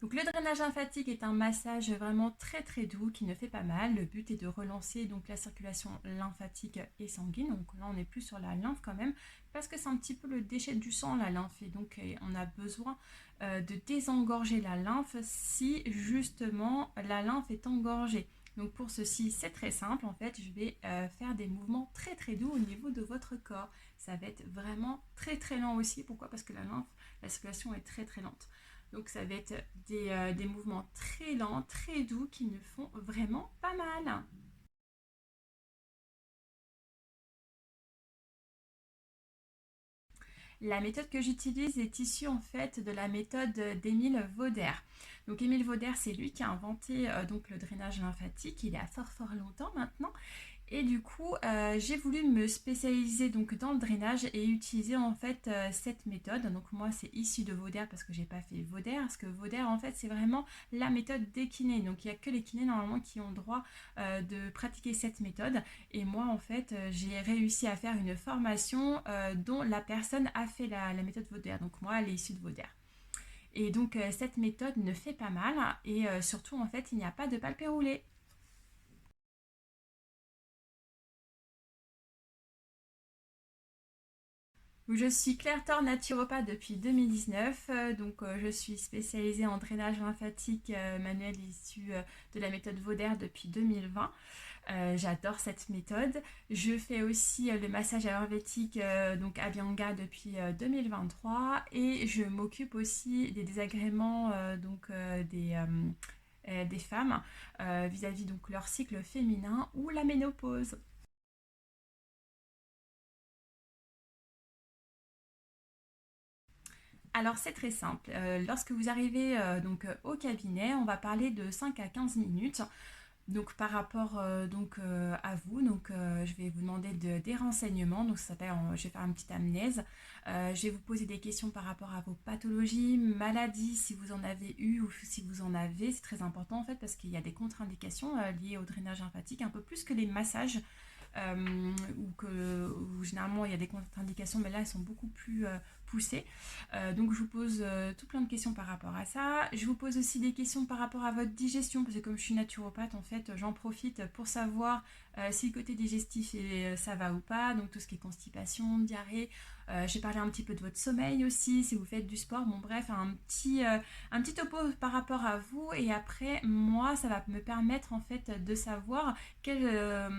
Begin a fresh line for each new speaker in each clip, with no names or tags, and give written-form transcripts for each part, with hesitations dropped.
Donc le drainage lymphatique est un massage vraiment très doux qui ne fait pas mal. Le but est de relancer donc la circulation lymphatique et sanguine. Donc là on est plus sur la lymphe quand même parce que c'est un petit peu le déchet du sang la lymphe et donc on a besoin de désengorger la lymphe si justement la lymphe est engorgée. Donc pour ceci c'est très simple en fait, je vais faire des mouvements très doux au niveau de votre corps. Ça va être vraiment très lent aussi. Pourquoi? Parce que la lymphe, la circulation est très lente. Donc ça va être des mouvements très lents, très doux qui ne font vraiment pas mal. La méthode que j'utilise est issue en fait de la méthode d'Émile Vauder. Donc Émile Vauder, c'est lui qui a inventé donc le drainage lymphatique. Il est à fort longtemps maintenant. Et du coup, j'ai voulu me spécialiser donc dans le drainage et utiliser en fait cette méthode. Donc moi, c'est issu de Vauder parce que j'ai pas fait Vauder. Parce que Vauder, en fait, c'est vraiment la méthode des kinés. Donc il n'y a que les kinés normalement qui ont le droit de pratiquer cette méthode. Et moi, en fait, j'ai réussi à faire une formation dont la personne a fait la méthode Vauder. Donc moi, elle est issue de Vauder. Et donc cette méthode ne fait pas mal et surtout en fait il n'y a pas de palpé roulé. Je suis Claire Thor, naturopathe depuis 2019. Je suis spécialisée en drainage lymphatique manuel issu de la méthode Vauder depuis 2020. J'adore cette méthode. Je fais aussi le massage ayurvédique donc Abhyanga depuis 2023 et je m'occupe aussi des désagréments des femmes vis-à-vis donc leur cycle féminin ou la ménopause. Alors c'est très simple. Lorsque vous arrivez au cabinet, on va parler de 5 à 15 minutes. Donc par rapport à vous, je vais vous demander des renseignements. Donc ça s'appelle, je vais faire une petite amnèse. Je vais vous poser des questions par rapport à vos pathologies, maladies, si vous en avez eu ou si vous en avez. C'est très important en fait parce qu'il y a des contre-indications liées au drainage lymphatique, un peu plus que les massages où généralement il y a des contre-indications, mais là elles sont beaucoup plus poussées. Donc je vous pose tout plein de questions par rapport à ça. Je vous pose aussi des questions par rapport à votre digestion, parce que comme je suis naturopathe, en fait, j'en profite pour savoir si le côté digestif ça va ou pas, donc tout ce qui est constipation, diarrhée. J'ai parlé un petit peu de votre sommeil aussi, si vous faites du sport. Bon bref, un petit topo par rapport à vous et après moi ça va me permettre en fait de savoir quelles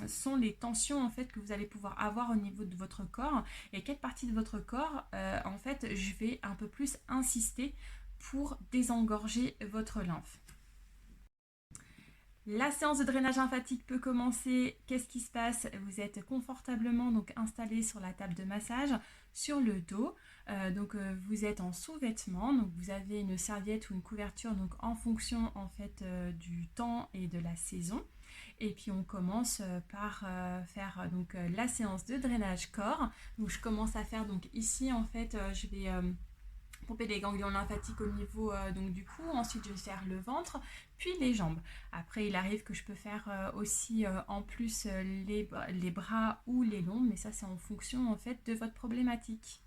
sont les tensions en fait que vous allez pouvoir avoir au niveau de votre corps et quelle partie de votre corps en fait je vais un peu plus insister pour désengorger votre lymphe. La séance de drainage lymphatique peut commencer. Qu'est-ce qui se passe? Vous êtes confortablement donc installé sur la table de massage, sur le dos. Vous êtes en sous-vêtements. Donc vous avez une serviette ou une couverture donc en fonction en fait du temps et de la saison. Et puis on commence par faire la séance de drainage corps. Donc je commence à faire donc ici en fait je vais pomper les ganglions lymphatiques au niveau du cou. Ensuite, je vais faire le ventre, puis les jambes. Après, il arrive que je peux faire aussi en plus les bras ou les lombes, mais ça, c'est en fonction en fait de votre problématique.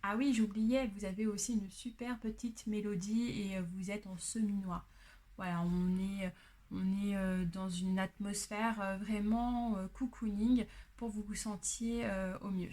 Ah oui, j'oubliais, vous avez aussi une super petite mélodie et vous êtes en semi-noir. Voilà, on est dans une atmosphère vraiment cocooning pour vous vous sentiez au mieux.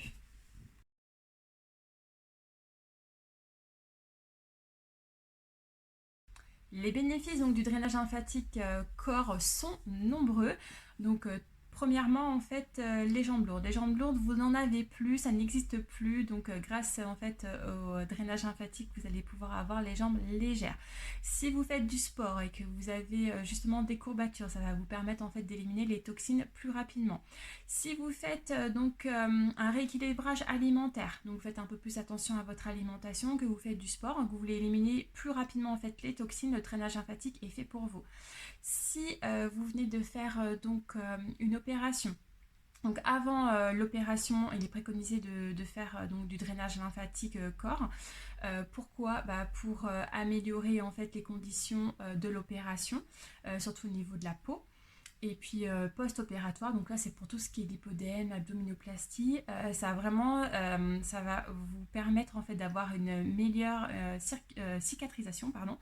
Les bénéfices donc, du drainage lymphatique corps sont nombreux. Donc, premièrement, en fait, les jambes lourdes. Les jambes lourdes, vous n'en avez plus, ça n'existe plus. Donc, grâce en fait au drainage lymphatique, vous allez pouvoir avoir les jambes légères. Si vous faites du sport et que vous avez justement des courbatures, ça va vous permettre en fait d'éliminer les toxines plus rapidement. Si vous faites un rééquilibrage alimentaire, donc faites un peu plus attention à votre alimentation, que vous faites du sport, que vous voulez éliminer plus rapidement en fait les toxines, le drainage lymphatique est fait pour vous. Si vous venez de faire une opération, donc avant l'opération, il est préconisé de faire du drainage lymphatique corps. Pourquoi? Pour améliorer en fait les conditions de l'opération, surtout au niveau de la peau. Et puis post-opératoire, donc là c'est pour tout ce qui est lipodème, abdominoplastie, ça va vous permettre en fait d'avoir une meilleure cicatrisation, pardon,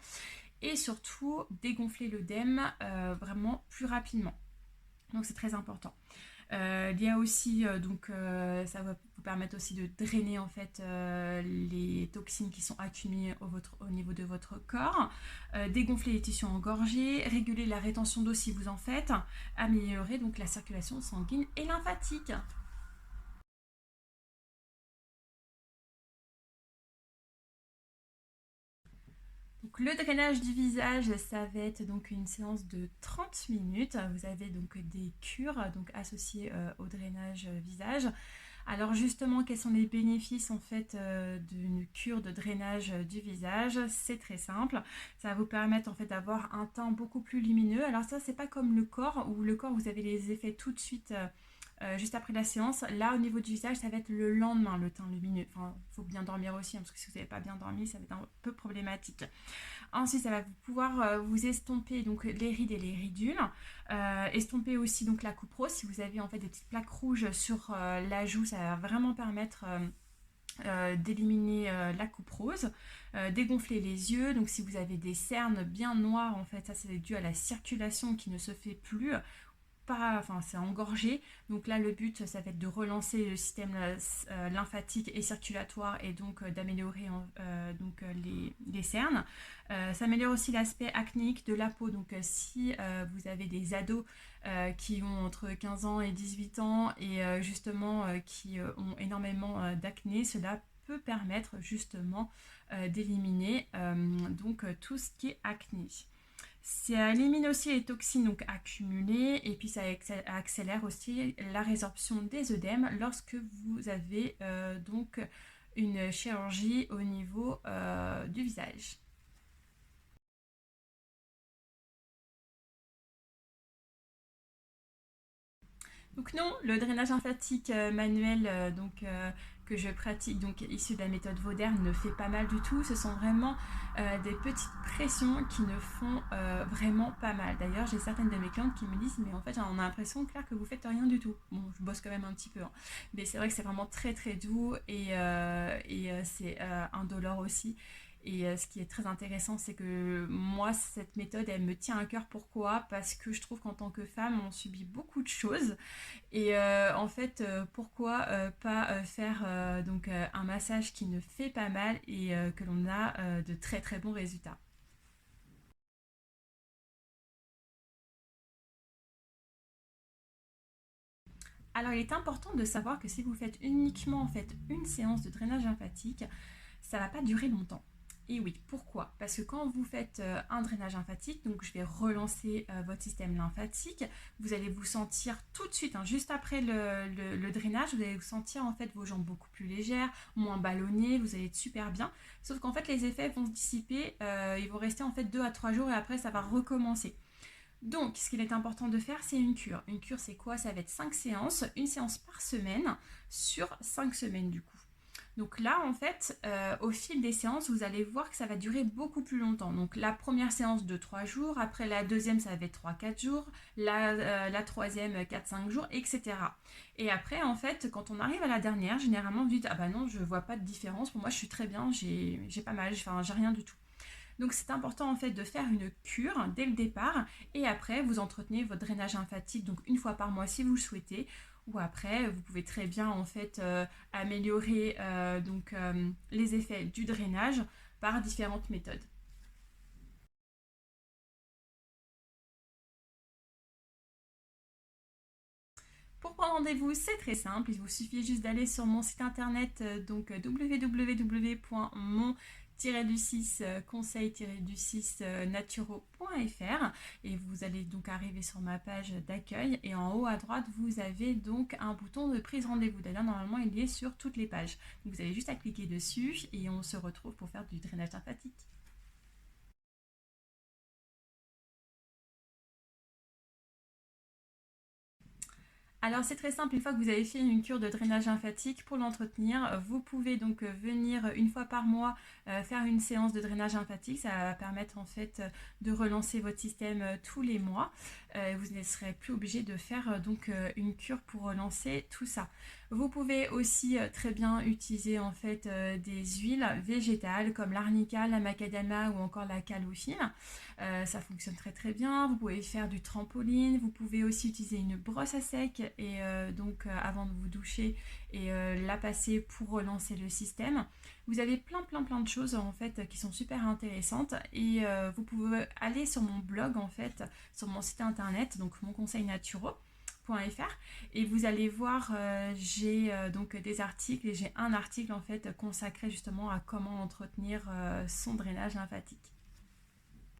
et surtout dégonfler l'œdème vraiment plus rapidement. Donc c'est très important. Il y a aussi, ça va vous permettre aussi de drainer en fait les toxines qui sont accumulées au niveau de votre corps, dégonfler les tissus engorgés, réguler la rétention d'eau si vous en faites, améliorer donc la circulation sanguine et lymphatique. Donc, le drainage du visage, ça va être donc une séance de 30 minutes. Vous avez donc des cures donc associées au drainage visage. Alors justement, quels sont les bénéfices en fait d'une cure de drainage du visage? C'est très simple. Ça va vous permettre en fait d'avoir un teint beaucoup plus lumineux. Alors ça, c'est pas comme le corps où le corps vous avez les effets tout de suite. Juste après la séance, là au niveau du visage, ça va être le lendemain le teint lumineux. Enfin, il faut bien dormir aussi, hein, parce que si vous n'avez pas bien dormi, ça va être un peu problématique. Ensuite, ça va pouvoir vous estomper donc les rides et les ridules, estomper aussi donc la coupe rose. Si vous avez en fait des petites plaques rouges sur la joue, ça va vraiment permettre d'éliminer la coupe rose, dégonfler les yeux. Donc si vous avez des cernes bien noires, en fait, ça c'est dû à la circulation qui ne se fait plus. C'est engorgé. Donc là, le but, ça va être de relancer le système lymphatique et circulatoire et donc d'améliorer les cernes. Ça améliore aussi l'aspect acnéique de la peau. Donc si vous avez des ados qui ont entre 15 ans et 18 ans et justement qui ont énormément d'acné, cela peut permettre justement d'éliminer tout ce qui est acné. Ça élimine aussi les toxines donc accumulées et puis ça accélère aussi la résorption des œdèmes lorsque vous avez donc une chirurgie au niveau du visage. Donc non, le drainage lymphatique manuel que je pratique, donc issu de la méthode Vauder, ne fait pas mal du tout. Ce sont vraiment des petites pressions qui ne font vraiment pas mal. D'ailleurs, j'ai certaines de mes clientes qui me disent mais en fait, on a l'impression, Claire, que vous faites rien du tout. Bon, je bosse quand même un petit peu, hein. Mais c'est vrai que c'est vraiment très très doux et c'est indolore aussi. Et ce qui est très intéressant, c'est que moi, cette méthode, elle me tient à cœur. Pourquoi? Parce que je trouve qu'en tant que femme, on subit beaucoup de choses. Et en fait, pourquoi pas faire un massage qui ne fait pas mal et que l'on a de très très bons résultats. Alors, il est important de savoir que si vous faites uniquement en fait une séance de drainage lymphatique, ça ne va pas durer longtemps. Et oui, pourquoi? Parce que quand vous faites un drainage lymphatique, donc je vais relancer votre système lymphatique, vous allez vous sentir tout de suite, hein, juste après le drainage, vous allez vous sentir en fait vos jambes beaucoup plus légères, moins ballonnées, vous allez être super bien. Sauf qu'en fait les effets vont se dissiper, ils vont rester en fait 2 à 3 jours et après ça va recommencer. Donc, ce qu'il est important de faire, c'est une cure. Une cure, c'est quoi? Ça va être 5 séances, une séance par semaine, sur 5 semaines du coup. Donc là, en fait, au fil des séances, vous allez voir que ça va durer beaucoup plus longtemps. Donc la première séance de 3 jours, après la deuxième, ça va être 3-4 jours, la troisième, 4-5 jours, etc. Et après, en fait, quand on arrive à la dernière, généralement, vous dites, ah bah non, je vois pas de différence, pour moi, je suis très bien, j'ai pas mal, enfin, j'ai rien du tout. Donc c'est important en fait de faire une cure dès le départ et après vous entretenez votre drainage lymphatique donc une fois par mois si vous le souhaitez ou après vous pouvez très bien en fait améliorer les effets du drainage par différentes méthodes. Pour prendre rendez-vous, c'est très simple. Il vous suffit juste d'aller sur mon site internet, www.mon-du6 conseil-du6 naturo.fr et vous allez donc arriver sur ma page d'accueil et en haut à droite vous avez donc un bouton de prise rendez-vous. D'ailleurs normalement il est sur toutes les pages. Donc, vous avez juste à cliquer dessus et on se retrouve pour faire du drainage lymphatique. Alors c'est très simple, une fois que vous avez fait une cure de drainage lymphatique, pour l'entretenir, vous pouvez donc venir une fois par mois faire une séance de drainage lymphatique. Ça va permettre en fait de relancer votre système tous les mois. Vous ne serez plus obligé de faire donc une cure pour relancer tout ça. Vous pouvez aussi très bien utiliser en fait des huiles végétales comme l'arnica, la macadamia ou encore la calophylle. Ça fonctionne très très bien. Vous pouvez faire du trampoline. Vous pouvez aussi utiliser une brosse à sec et donc avant de vous doucher et la passer pour relancer le système. Vous avez plein de choses en fait qui sont super intéressantes et vous pouvez aller sur mon blog en fait, sur mon site internet, donc monconseilnaturaux.fr et vous allez voir j'ai donc des articles et j'ai un article en fait consacré justement à comment entretenir son drainage lymphatique.